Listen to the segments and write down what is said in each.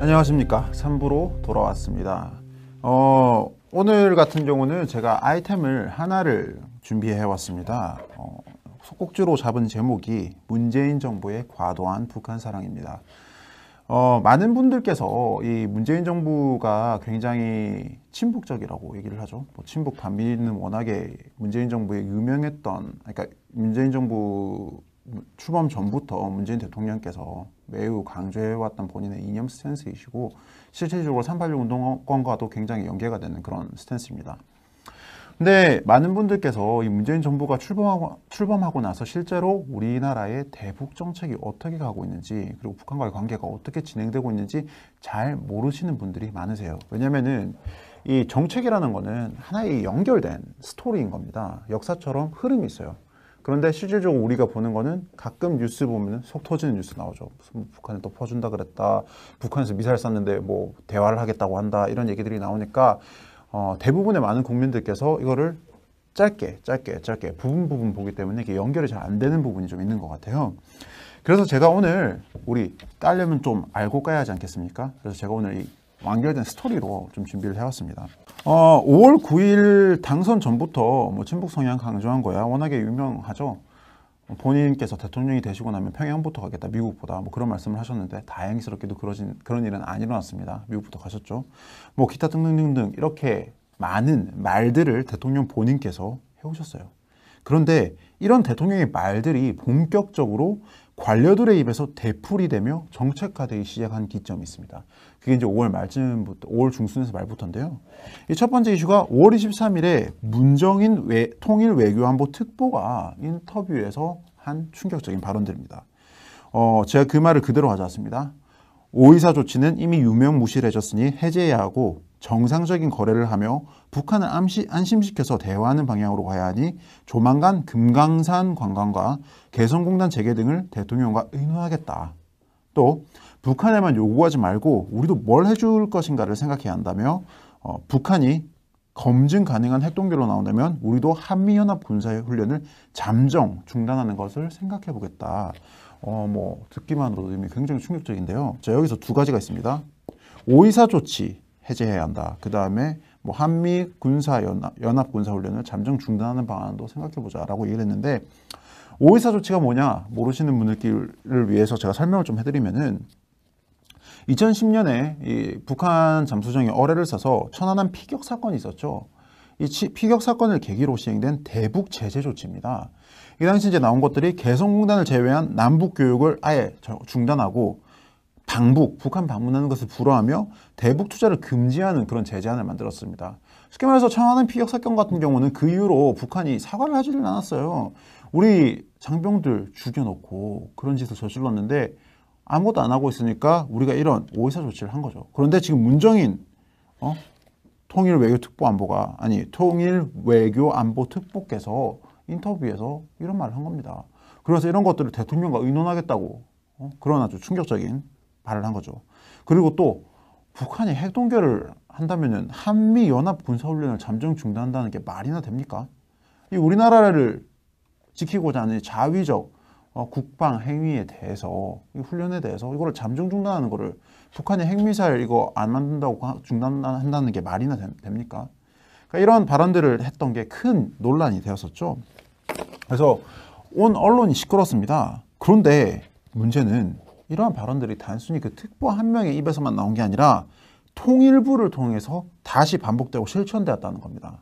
안녕하십니까. 3부로 돌아왔습니다. 오늘 같은 경우는 제가 아이템을 하나를 준비해 왔습니다. 속곡지로 잡은 제목이 문재인 정부의 과도한 북한 사랑입니다. 많은 분들께서 이 문재인 정부가 굉장히 친북적이라고 얘기를 하죠. 친북 반미는 워낙에 문재인 정부에 유명했던, 그러니까 문재인 정부 출범 전부터 문재인 대통령께서 매우 강조해왔던 본인의 이념 스탠스이시고, 실질적으로 386 운동권과도 굉장히 연계가 되는 그런 스탠스입니다. 근데 많은 분들께서 이 문재인 정부가 출범하고 나서 실제로 우리나라의 대북 정책이 어떻게 가고 있는지, 그리고 북한과의 관계가 어떻게 진행되고 있는지 잘 모르시는 분들이 많으세요. 왜냐면은 이 정책이라는 거는 하나의 연결된 스토리인 겁니다. 역사처럼 흐름이 있어요. 그런데 실질적으로 우리가 보는 거는 가끔 뉴스 보면 속 터지는 뉴스 나오죠. 무슨 북한에 또 퍼준다 그랬다, 북한에서 미사일 쐈는데 뭐 대화를 하겠다고 한다, 이런 얘기들이 나오니까 대부분의 많은 국민들께서 이거를 짧게 부분 보기 때문에 이게 연결이 잘 안 되는 부분이 좀 있는 것 같아요. 그래서 제가 오늘 우리 까려면 좀 알고 까야 하지 않겠습니까? 그래서 제가 오늘 이 완결된 스토리로 좀 준비를 해왔습니다. 5월 9일 당선 전부터 뭐 친북 성향 강조한 거야 워낙에 유명하죠. 본인께서 대통령이 되시고 나면 평양부터 가겠다, 미국보다, 뭐 그런 말씀을 하셨는데 다행스럽게도 그런 일은 안 일어났습니다. 미국부터 가셨죠. 뭐 기타 등등등등 이렇게 많은 말들을 대통령 본인께서 해오셨어요. 그런데 이런 대통령의 말들이 본격적으로 관료들의 입에서 되풀이 되며 정책화되기 시작한 기점이 있습니다. 그게 이제 5월 말쯤부터, 5월 중순에서 말부터인데요. 이 첫 번째 이슈가 5월 23일에 문정인 통일 외교안보 특보가 인터뷰에서 한 충격적인 발언들입니다. 제가 그 말을 그대로 가져왔습니다. 5.24 조치는 이미 유명무실해졌으니 해제해야 하고 정상적인 거래를 하며 북한을 안심시켜서 대화하는 방향으로 가야 하니 조만간 금강산 관광과 개성공단 재개 등을 대통령과 의논하겠다. 또 북한에만 요구하지 말고 우리도 뭘 해줄 것인가를 생각해야 한다며 북한이 검증 가능한 핵동결로 나온다면 우리도 한미연합 군사훈련을 잠정 중단하는 것을 생각해 보겠다. 뭐 듣기만으로도 이미 굉장히 충격적인데요. 자, 여기서 두 가지가 있습니다. 5.24 조치 해제해야 한다. 그 다음에 뭐 한미 연합 군사훈련을 잠정 중단하는 방안도 생각해보자 라고 얘기를 했는데, 5.24 조치가 뭐냐 모르시는 분들을 위해서 제가 설명을 좀 해드리면은 2010년에 이 북한 잠수정이 어뢰를 써서 천안함 피격 사건이 있었죠. 이 피격 사건을 계기로 시행된 대북 제재 조치입니다. 이 당시 이제 나온 것들이 개성공단을 제외한 남북 교육을 아예 중단하고 북한 방문하는 것을 불허하며 대북 투자를 금지하는 그런 제재안을 만들었습니다. 쉽게 말해서 천안함 피격 사건 같은 경우는 그 이후로 북한이 사과를 하지를 않았어요. 우리 장병들 죽여놓고 그런 짓을 저질렀는데 아무것도 안 하고 있으니까 우리가 이런 5.24 조치를 한 거죠. 그런데 지금 문정인 통일외교안보특보께서 인터뷰에서 이런 말을 한 겁니다. 그래서 이런 것들을 대통령과 의논하겠다고 그런 아주 충격적인 말을 한 거죠. 그리고 또 북한이 핵동결을 한다면은 한미연합 군사훈련을 잠정 중단한다는 게 말이나 됩니까? 이 우리나라를 지키고자 하는 자위적 국방 행위에 대해서, 이 훈련에 대해서 이거를 잠정 중단하는 거를 북한이 핵미사일 이거 안 만든다고 중단한다는 게 말이나 됩니까? 그러니까 이런 발언들을 했던 게 큰 논란이 되었었죠. 그래서 온 언론이 시끄럽습니다. 그런데 문제는 이러한 발언들이 단순히 그 특보 한 명의 입에서만 나온 게 아니라 통일부를 통해서 다시 반복되고 실천되었다는 겁니다.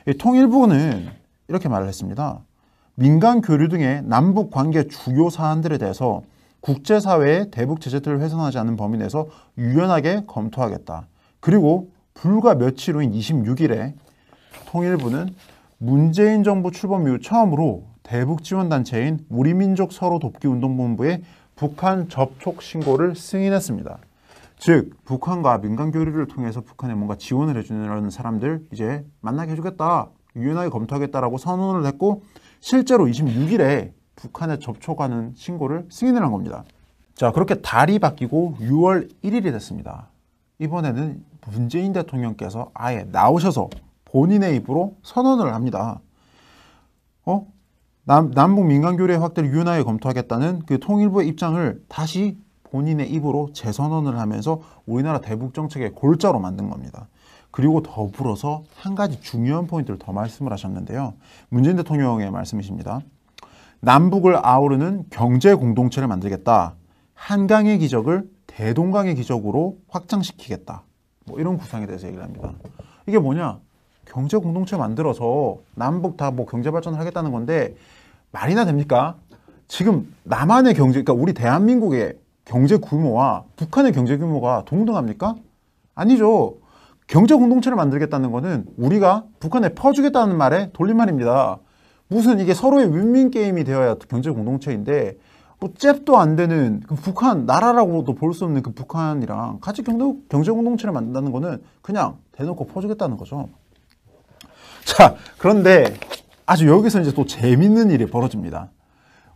이 통일부는 이렇게 말을 했습니다. 민간 교류 등의 남북 관계 주요 사안들에 대해서 국제사회의 대북 제재들을 훼손하지 않는 범위 내에서 유연하게 검토하겠다. 그리고 불과 며칠 후인 26일에 통일부는 문재인 정부 출범 이후 처음으로 대북 지원단체인 우리민족 서로돕기운동본부에 북한 접촉 신고를 승인했습니다. 즉 북한과 민간 교류를 통해서 북한에 뭔가 지원을 해주는 사람들 이제 만나게 해주겠다, 유연하게 검토하겠다라고 선언을 했고, 실제로 26일에 북한에 접촉하는 신고를 승인을 한 겁니다. 자, 그렇게 달이 바뀌고 6월 1일이 됐습니다. 이번에는 문재인 대통령께서 아예 나오셔서 본인의 입으로 선언을 합니다. 남북 민간 교류의 확대를 유연하게 검토하겠다는 그 통일부의 입장을 다시 본인의 입으로 재선언을 하면서 우리나라 대북 정책의 골자로 만든 겁니다. 그리고 더불어서 한 가지 중요한 포인트를 더 말씀을 하셨는데요. 문재인 대통령의 말씀이십니다. 남북을 아우르는 경제 공동체를 만들겠다. 한강의 기적을 대동강의 기적으로 확장시키겠다. 뭐 이런 구상에 대해서 얘기를 합니다. 이게 뭐냐? 경제 공동체 만들어서 남북 다 뭐 경제 발전을 하겠다는 건데 말이나 됩니까? 지금 남한의 경제, 그러니까 우리 대한민국의 경제 규모와 북한의 경제 규모가 동등합니까? 아니죠. 경제 공동체를 만들겠다는 거는 우리가 북한에 퍼주겠다는 말의 돌림말입니다. 무슨 이게 서로의 윈윈 게임이 되어야 경제 공동체인데 뭐 잽도 안 되는 그 북한 나라라고도 볼 수 없는 그 북한이랑 같이 경제 공동체를 만든다는 거는 그냥 대놓고 퍼주겠다는 거죠. 자, 그런데 아주 여기서 이제 또 재밌는 일이 벌어집니다.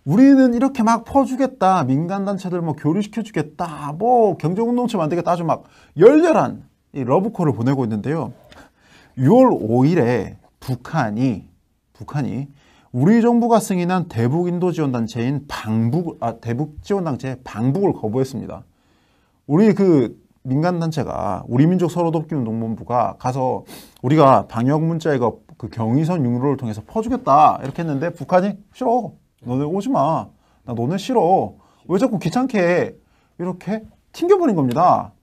우리는 이렇게 막 퍼주겠다, 민간단체들 뭐 교류시켜주겠다, 뭐 경제공동체 만들겠다, 아주 막 열렬한 이 러브콜을 보내고 있는데요. 6월 5일에 북한이 우리 정부가 승인한 대북 인도 지원단체인 대북 지원단체 방북을 거부했습니다. 우리 그 민간단체가 우리민족 서로돕기운동본부가 가서 우리가 방역 문자 이거 그 경의선 육로를 통해서 퍼주겠다 이렇게 했는데 북한이 싫어. 너네 오지 마. 나 너네 싫어. 왜 자꾸 귀찮게 해? 이렇게 튕겨버린 겁니다.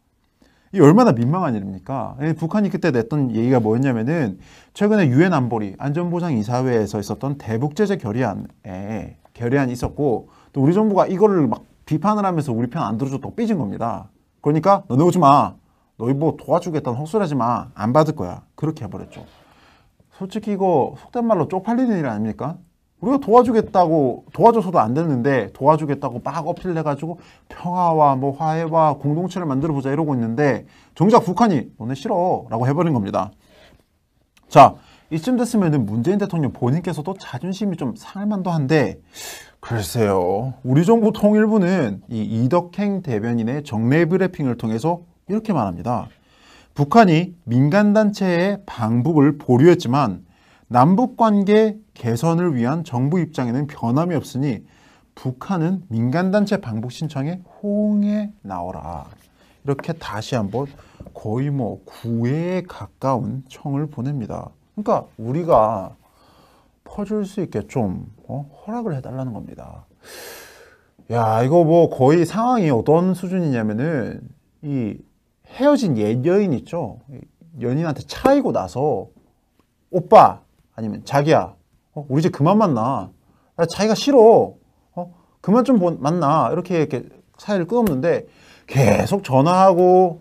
이 얼마나 민망한 일입니까? 북한이 그때 냈던 얘기가 뭐였냐면은 최근에 유엔 안보리 안전보장이사회에서 있었던 대북제재 결의안이 있었고 또 우리 정부가 이거를 막 비판을 하면서 우리 편 안 들어줬다고 삐진 겁니다. 그러니까 너네 오지 마. 너희 뭐 도와주겠다는 헛소리하지 마. 안 받을 거야. 그렇게 해버렸죠. 솔직히 이거 속된 말로 쪽팔리는 일 아닙니까? 우리가 도와줘서도 안 됐는데 도와주겠다고 막 어필해가지고 평화와 뭐 화해와 공동체를 만들어보자 이러고 있는데 정작 북한이 너네 싫어 라고 해버린 겁니다. 자, 이쯤 됐으면 문재인 대통령 본인께서도 자존심이 좀 상할 만도 한데 글쎄요. 우리 정부 통일부는 이 이덕행 대변인의 정례 브리핑을 통해서 이렇게 말합니다. 북한이 민간단체의 방북을 보류했지만 남북관계 개선을 위한 정부 입장에는 변함이 없으니 북한은 민간단체 방북 신청에 호응해 나오라. 이렇게 다시 한번 거의 뭐 구애에 가까운 청을 보냅니다. 그러니까 우리가 퍼줄 수 있게 좀 허락을 해달라는 겁니다. 야, 이거 뭐 거의 상황이 어떤 수준이냐면은 이 헤어진 옛 여인 있죠? 연인한테 차이고 나서 오빠 아니면 자기야 우리 이제 그만 만나. 자기가 싫어. 그만 좀 만나. 이렇게 사이를 끊었는데 계속 전화하고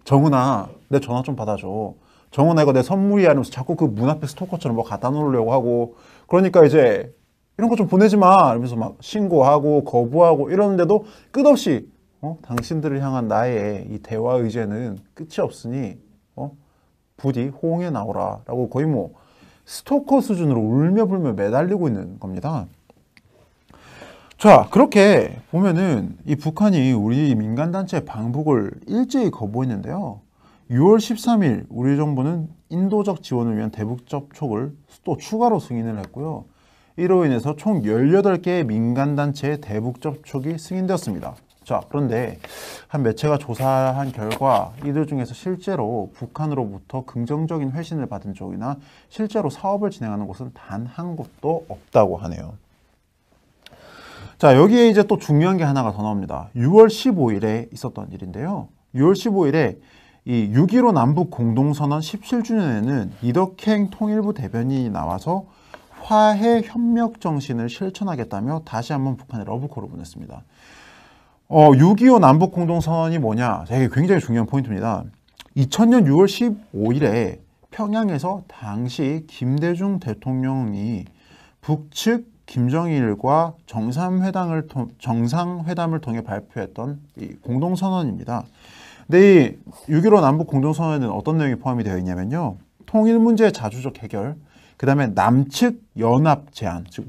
정은아 내 전화 좀 받아줘. 정은아 이거 내 선물이야 이러면서 자꾸 그 문 앞에 스토커처럼 뭐 갖다 놓으려고 하고 그러니까 이제 이런 거 좀 보내지 마 이러면서 막 신고하고 거부하고 이러는데도 끝없이 당신들을 향한 나의 이 대화 의제는 끝이 없으니 부디 호응해 나오라 라고 거의 뭐 스토커 수준으로 울며불며 매달리고 있는 겁니다. 자, 그렇게 보면은 이 북한이 우리 민간단체 방북을 일제히 거부했는데요. 6월 13일 우리 정부는 인도적 지원을 위한 대북 접촉을 또 추가로 승인을 했고요. 이로 인해서 총 18개의 민간단체의 대북 접촉이 승인되었습니다. 자, 그런데 한 매체가 조사한 결과 이들 중에서 실제로 북한으로부터 긍정적인 회신을 받은 쪽이나 실제로 사업을 진행하는 곳은 단 한 곳도 없다고 하네요. 자, 여기에 이제 또 중요한 게 하나가 더 나옵니다. 6월 15일에 있었던 일인데요. 6월 15일에 이 6.15 남북 공동선언 17주년에는 이덕행 통일부 대변인이 나와서 화해 협력 정신을 실천하겠다며 다시 한번 북한에 러브콜을 보냈습니다. 6.25 남북 공동선언이 뭐냐? 이게 굉장히 중요한 포인트입니다. 2000년 6월 15일에 평양에서 당시 김대중 대통령이 북측 김정일과 정상회담을 통해 발표했던 이 공동선언입니다. 근데 이 6.15 남북 공동선언에는 어떤 내용이 포함이 되어 있냐면요. 통일 문제 자주적 해결, 그 다음에 남측 연합 제안, 즉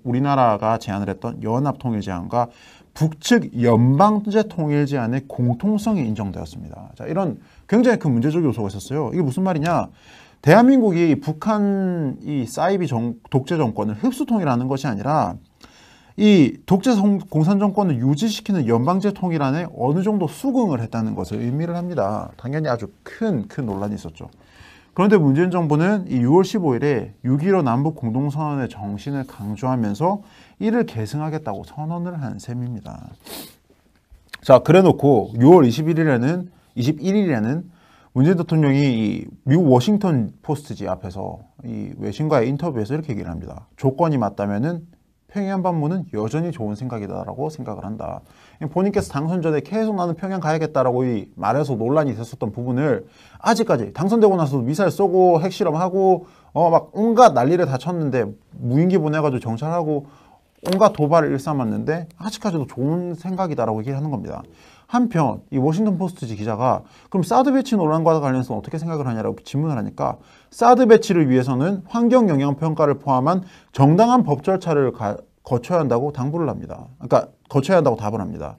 우리나라가 제안을 했던 연합 통일 제안과 북측 연방제 통일 제안의 공통성이 인정되었습니다. 자, 이런 굉장히 큰 문제적 요소가 있었어요. 이게 무슨 말이냐? 대한민국이 북한 이 사이비 독재 정권을 흡수 통일하는 것이 아니라 이 독재 공산 정권을 유지시키는 연방제 통일안에 어느 정도 수긍을 했다는 것을 의미를 합니다. 당연히 아주 큰 논란이 있었죠. 그런데 문재인 정부는 이 6월 15일에 6.15 남북 공동선언의 정신을 강조하면서 이를 계승하겠다고 선언을 한 셈입니다. 자, 그래놓고 6월 21일에는 문재인 대통령이 이 미국 워싱턴 포스트지 앞에서 이 외신과의 인터뷰에서 이렇게 얘기를 합니다. 조건이 맞다면은 평양 방문은 여전히 좋은 생각이다라고 생각을 한다. 본인께서 당선 전에 계속 나는 평양 가야겠다라고 이 말해서 논란이 있었던 부분을 아직까지 당선되고 나서도 미사일 쏘고 핵실험하고 막 온갖 난리를 다 쳤는데 무인기 보내가지고 정찰하고 온갖 도발을 일삼았는데 아직까지도 좋은 생각이다라고 얘기를 하는 겁니다. 한편 이 워싱턴 포스트 기자가 그럼 사드 배치 논란과 관련해서 어떻게 생각을 하냐라고 질문을 하니까 사드 배치를 위해서는 환경 영향 평가를 포함한 정당한 법 절차를 거쳐야 한다고 당부를 합니다. 그러니까 거쳐야 한다고 답을 합니다.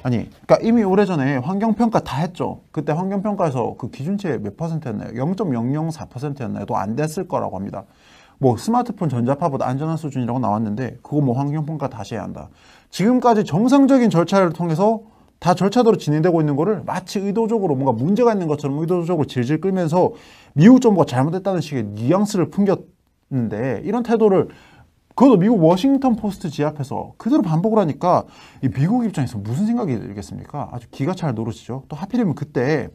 아니, 그러니까 이미 오래전에 환경평가 다 했죠. 그때 환경평가에서 그 기준치 몇 %였나요? 0.004%였나요? 또 안 됐을 거라고 합니다. 뭐 스마트폰 전자파보다 안전한 수준이라고 나왔는데 그거 뭐 환경평가 다시 해야 한다. 지금까지 정상적인 절차를 통해서 다 절차대로 진행되고 있는 거를 마치 의도적으로 뭔가 문제가 있는 것처럼 의도적으로 질질 끌면서 미국 정부가 잘못했다는 식의 뉘앙스를 풍겼는데 이런 태도를 그것도 미국 워싱턴 포스트 지앞에서 그대로 반복을 하니까 이 미국 입장에서 무슨 생각이 들겠습니까? 아주 기가 찰 노릇이죠. 또 하필이면 그때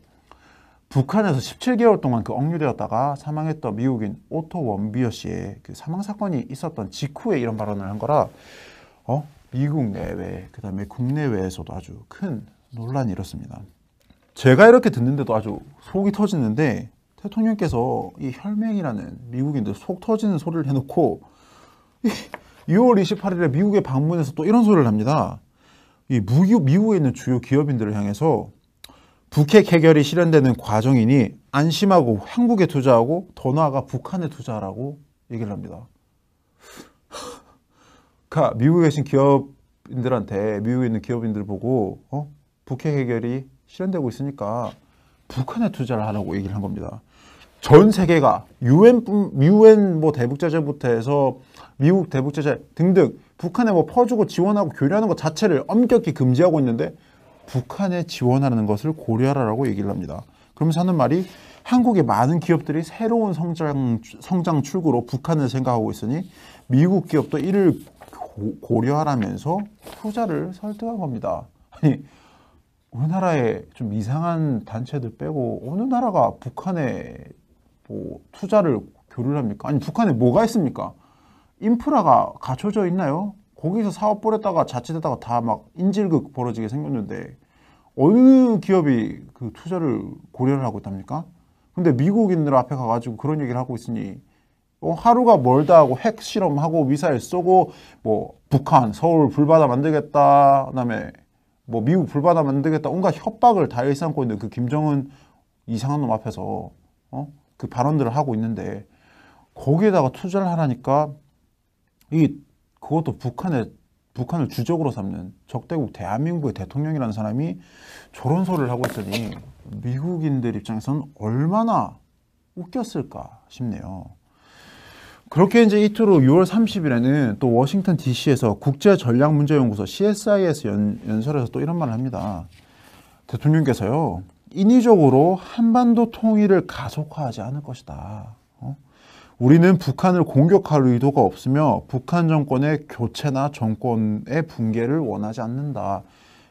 북한에서 17개월 동안 그 억류되었다가 사망했던 미국인 오토 원비어 씨의 그 사망 사건이 있었던 직후에 이런 발언을 한 거라 미국 내외 그다음에 국내외에서도 아주 큰 논란이 일었습니다. 제가 이렇게 듣는데도 아주 속이 터지는데 대통령께서 이 혈맹이라는 미국인들 속 터지는 소리를 해놓고 6월 28일에 미국에 방문해서 또 이런 소리를 합니다. 이 미국에 있는 주요 기업인들을 향해서 북핵 해결이 실현되는 과정이니 안심하고 한국에 투자하고 더 나아가 북한에 투자하라고 얘기를 합니다. 그러니까 미국에 계신 기업인들한테 미국에 있는 기업인들 보고 북핵 해결이 실현되고 있으니까 북한에 투자를 하라고 얘기를 한 겁니다. 전 세계가 유엔 뭐 대북제재부터 해서 미국 대북제재 등등 북한에 뭐 퍼주고 지원하고 교류하는 것 자체를 엄격히 금지하고 있는데 북한에 지원하는 것을 고려하라고 얘기를 합니다. 그러면서 하는 말이 한국의 많은 기업들이 새로운 성장 출구로 북한을 생각하고 있으니 미국 기업도 이를 고려하라면서 투자를 설득한 겁니다. 아니 우리나라에 좀 이상한 단체들 빼고 어느 나라가 북한에 뭐 투자를 교류를 합니까? 아니 북한에 뭐가 있습니까? 인프라가 갖춰져 있나요? 거기서 사업 벌였다가 자칫하다가 다 막 인질극 벌어지게 생겼는데 어느 기업이 그 투자를 고려를 하고 있답니까? 근데 미국인들 앞에 가가지고 그런 얘기를 하고 있으니 하루가 멀다 하고 핵 실험하고 미사일 쏘고 뭐 북한, 서울 불바다 만들겠다 그다음에 뭐 미국 불바다 만들겠다 온갖 협박을 다 일삼고 있는 그 김정은 이상한 놈 앞에서 그 발언들을 하고 있는데 거기에다가 투자를 하라니까 그것도 북한을 주적으로 삼는 적대국 대한민국의 대통령이라는 사람이 저런 소리를 하고 있으니 미국인들 입장에서는 얼마나 웃겼을까 싶네요. 그렇게 이제 이틀 후 6월 30일에는 또 워싱턴 DC에서 국제전략문제연구소 CSIS 연설에서 또 이런 말을 합니다. 대통령께서요, 인위적으로 한반도 통일을 가속화하지 않을 것이다. 우리는 북한을 공격할 의도가 없으며 북한 정권의 교체나 정권의 붕괴를 원하지 않는다.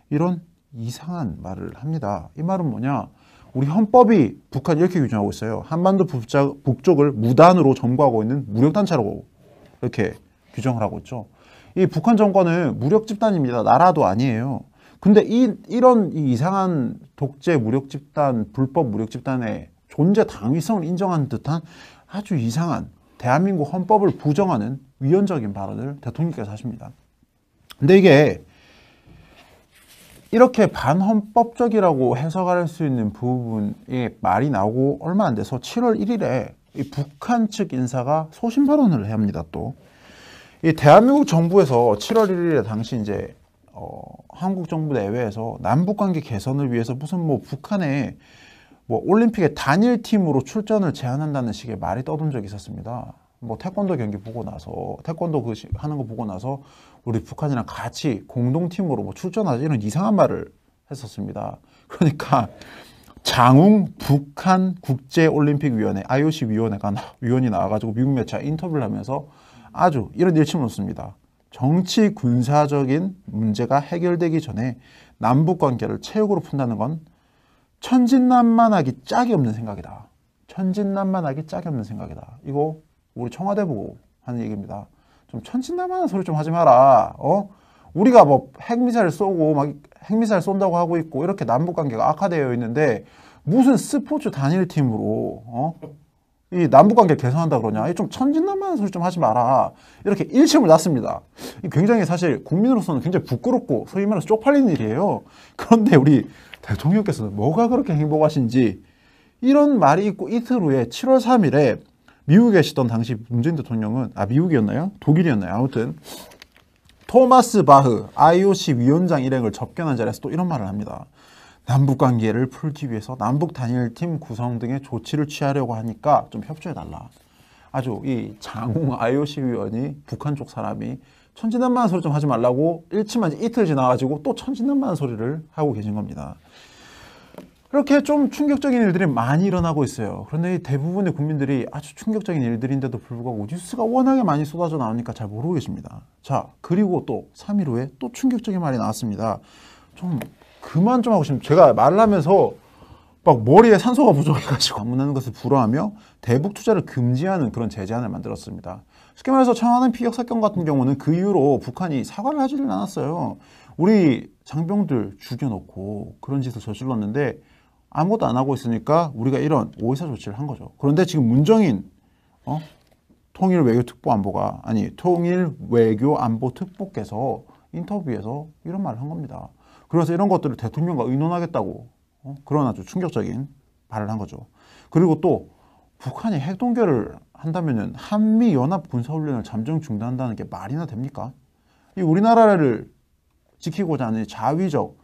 이런 이상한 말을 합니다. 이 말은 뭐냐? 우리 헌법이 북한 이렇게 규정하고 있어요. 한반도 북쪽을 무단으로 점거하고 있는 무력단체라고 이렇게 규정을 하고 있죠. 이 북한 정권은 무력 집단입니다. 나라도 아니에요. 근데 이런 이상한 독재 무력 집단, 불법 무력 집단의 존재 당위성을 인정하는 듯한 아주 이상한 대한민국 헌법을 부정하는 위헌적인 발언을 대통령께서 하십니다. 근데 이게 이렇게 반헌법적이라고 해석할 수 있는 부분의 말이 나오고 얼마 안 돼서 7월 1일에 이 북한 측 인사가 소신 발언을 합니다. 또 이 대한민국 정부에서 7월 1일에 당시 이제 한국 정부 내외에서 남북 관계 개선을 위해서 무슨 뭐 북한에 뭐 올림픽의 단일팀으로 출전을 제안한다는 식의 말이 떠돈 적이 있었습니다. 뭐 태권도 경기 보고 나서 태권도 하는 거 보고 나서 우리 북한이랑 같이 공동팀으로 뭐 출전하자 이런 이상한 말을 했었습니다. 그러니까 장웅 북한 국제올림픽위원회 IOC 위원이 나와가지고 미국 매체와 인터뷰를 하면서 아주 이런 일침을 놓습니다. 정치 군사적인 문제가 해결되기 전에 남북 관계를 체육으로 푼다는 건 천진난만하기 짝이 없는 생각이다. 천진난만하기 짝이 없는 생각이다. 이거 우리 청와대 보고 하는 얘기입니다. 좀 천진난만한 소리 좀 하지 마라. 우리가 뭐 핵미사일 쏘고 막 핵미사일 쏜다고 하고 있고 이렇게 남북 관계가 악화되어 있는데 무슨 스포츠 단일팀으로 이 남북 관계 개선한다 그러냐? 좀 천진난만한 소리 좀 하지 마라. 이렇게 일침을 놨습니다. 굉장히 사실 국민으로서는 굉장히 부끄럽고 소위 말해서 쪽팔리는 일이에요. 그런데 우리 대통령께서는 뭐가 그렇게 행복하신지 이런 말이 있고 이틀 후에 7월 3일에 미국에 계시던 당시 문재인 대통령은 미국이었나요? 독일이었나요? 아무튼 토마스 바흐 IOC 위원장 일행을 접견한 자리에서 또 이런 말을 합니다. 남북관계를 풀기 위해서 남북단일팀 구성 등의 조치를 취하려고 하니까 좀 협조해달라. 아주 이 장웅 IOC 위원이 북한 쪽 사람이 천진난만한 소리 좀 하지 말라고 일침한 지 이틀 지나가지고 또 천진난만한 소리를 하고 계신 겁니다. 이렇게 좀 충격적인 일들이 많이 일어나고 있어요. 그런데 대부분의 국민들이 아주 충격적인 일들인데도 불구하고 뉴스가 워낙에 많이 쏟아져 나오니까 잘 모르고 계십니다. 자, 그리고 또 3일 후에 또 충격적인 말이 나왔습니다. 좀 그만 좀 하고 싶습니다. 제가 말을 하면서 막 머리에 산소가 부족해가지고 방문하는 것을 불허하며 대북 투자를 금지하는 그런 제재안을 만들었습니다. 쉽게 말해서 청와대 피격 사건 같은 경우는 그 이후로 북한이 사과를 하지를 않았어요. 우리 장병들 죽여놓고 그런 짓을 저질렀는데 아무것도 안 하고 있으니까 우리가 이런 오해사 조치를 한 거죠. 그런데 지금 문정인 통일외교안보특보께서 인터뷰에서 이런 말을 한 겁니다. 그래서 이런 것들을 대통령과 의논하겠다고 그런 아주 충격적인 말을 한 거죠. 그리고 또 북한이 핵 동결을 한다면은 한미 연합 군사훈련을 잠정 중단한다는 게 말이나 됩니까? 이 우리나라를 지키고자 하는 자위적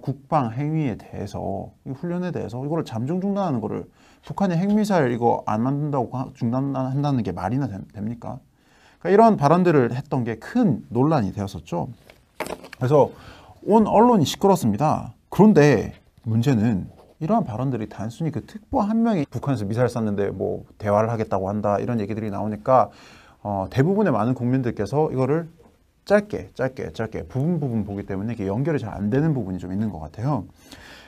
국방 행위에 대해서 이 훈련에 대해서 이거를 잠정 중단하는 거를 북한이 핵미사일 이거 안 만든다고 중단한다는 게 말이나 됩니까? 그러니까 이런 발언들을 했던 게 큰 논란이 되었었죠. 그래서 온 언론이 시끄럽습니다. 그런데 문제는 이러한 발언들이 단순히 그 특보 한 명이 북한에서 미사일 쐈는데 뭐 대화를 하겠다고 한다 이런 얘기들이 나오니까 대부분의 많은 국민들께서 이거를 짧게 부분 보기 때문에 이게 연결이 잘 안 되는 부분이 좀 있는 것 같아요.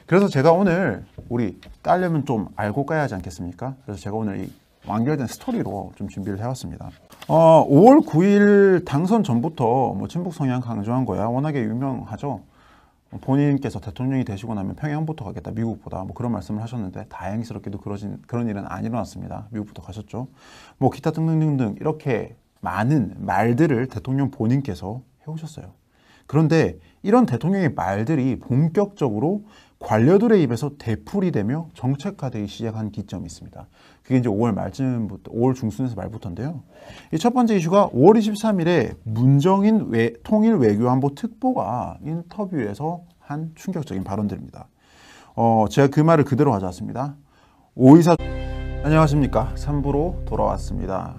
그래서 제가 오늘 우리 따려면 좀 알고 까야 하지 않겠습니까? 그래서 제가 오늘 이 완결된 스토리로 좀 준비를 해왔습니다. 5월 9일 당선 전부터 뭐 친북 성향 강조한 거야 워낙에 유명하죠. 본인께서 대통령이 되시고 나면 평양부터 가겠다 미국보다 뭐 그런 말씀을 하셨는데 다행스럽게도 그런 일은 안 일어났습니다. 미국부터 가셨죠. 뭐 기타 등등등등 이렇게 많은 말들을 대통령 본인께서 해오셨어요. 그런데 이런 대통령의 말들이 본격적으로 관료들의 입에서 되풀이 되며 정책화되기 시작한 기점이 있습니다. 그게 이제 5월 말쯤부터, 5월 중순에서 말부터인데요. 이 첫 번째 이슈가 5월 23일에 문정인 통일외교안보 특보가 인터뷰에서 한 충격적인 발언들입니다. 제가 그 말을 그대로 가져왔습니다. 안녕하십니까. 3부로 돌아왔습니다.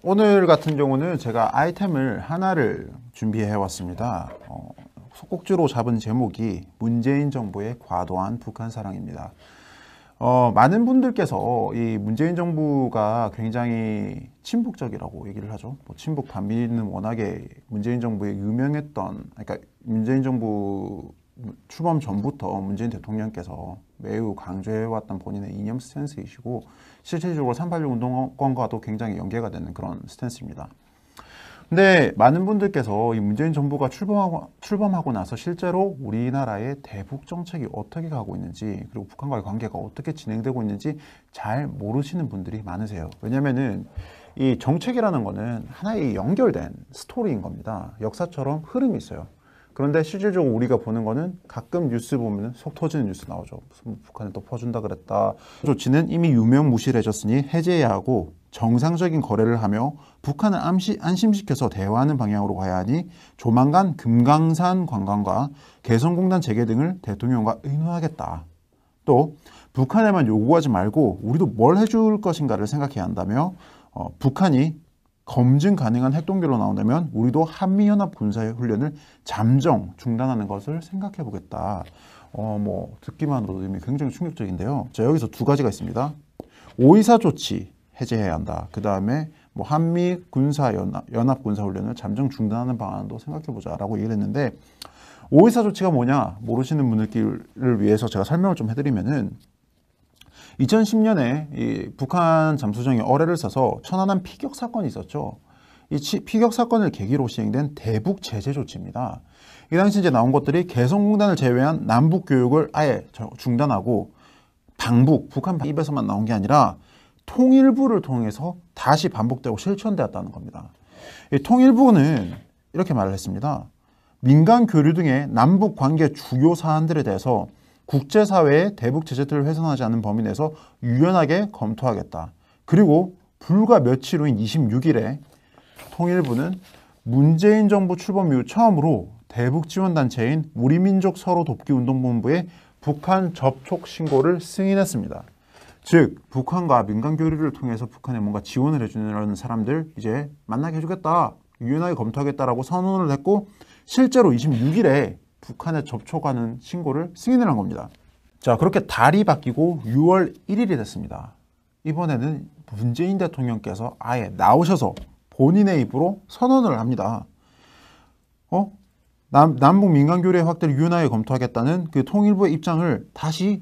오늘 같은 경우는 제가 아이템을 하나를 준비해 왔습니다. 속곡주로 잡은 제목이 문재인 정부의 과도한 북한 사랑입니다. 많은 분들께서 이 문재인 정부가 굉장히 친북적이라고 얘기를 하죠. 뭐 친북 반미는 워낙에 문재인 정부에 유명했던, 그러니까 문재인 정부 출범 전부터 문재인 대통령께서 매우 강조해왔던 본인의 이념 스탠스이시고 실질적으로 386 운동권과도 굉장히 연계가 되는 그런 스탠스입니다. 근데 많은 분들께서 이 문재인 정부가 출범하고 나서 실제로 우리나라의 대북 정책이 어떻게 가고 있는지 그리고 북한과의 관계가 어떻게 진행되고 있는지 잘 모르시는 분들이 많으세요. 왜냐면은 이 정책이라는 거는 하나의 연결된 스토리인 겁니다. 역사처럼 흐름이 있어요. 그런데 실질적으로 우리가 보는 거는 가끔 뉴스 보면 속 터지는 뉴스 나오죠. 무슨 북한에 또 퍼준다 그랬다. 조치는 이미 유명무실해졌으니 해제해야 하고 정상적인 거래를 하며 북한을 안심시켜서 대화하는 방향으로 가야 하니 조만간 금강산 관광과 개성공단 재개 등을 대통령과 의논하겠다. 또 북한에만 요구하지 말고 우리도 뭘 해줄 것인가를 생각해야 한다며 북한이 검증 가능한 핵동기로 나온다면 우리도 한미연합 군사훈련을 잠정 중단하는 것을 생각해 보겠다. 뭐 듣기만으로도 이미 굉장히 충격적인데요. 자, 여기서 두 가지가 있습니다. 5.24 조치 해제해야 한다. 그 다음에 뭐 한미 연합 군사훈련을 잠정 중단하는 방안도 생각해 보자라고 얘기를 했는데 5.24 조치가 뭐냐 모르시는 분들을 위해서 제가 설명을 좀 해드리면은 2010년에 이 북한 잠수정이 어뢰를 써서 천안함 피격 사건이 있었죠. 이 피격 사건을 계기로 시행된 대북 제재 조치입니다. 이 당시 이제 나온 것들이 개성공단을 제외한 남북 교육을 아예 중단하고 방북, 북한 입에서만 나온 게 아니라 통일부를 통해서 다시 반복되고 실천되었다는 겁니다. 이 통일부는 이렇게 말을 했습니다. 민간 교류 등의 남북 관계 주요 사안들에 대해서 국제사회의 대북 제재들을 훼손하지 않는 범위 내에서 유연하게 검토하겠다. 그리고 불과 며칠 후인 26일에 통일부는 문재인 정부 출범 이후 처음으로 대북 지원단체인 우리민족 서로돕기운동본부에 북한 접촉 신고를 승인했습니다. 즉 북한과 민간 교류를 통해서 북한에 뭔가 지원을 해주는 사람들 이제 만나게 해주겠다. 유연하게 검토하겠다라고 선언을 했고 실제로 26일에 북한에 접촉하는 신고를 승인을 한 겁니다. 자, 그렇게 달이 바뀌고 6월 1일이 됐습니다. 이번에는 문재인 대통령께서 아예 나오셔서 본인의 입으로 선언을 합니다. 남북 민간 교류의 확대를 유연하게 검토하겠다는 그 통일부의 입장을 다시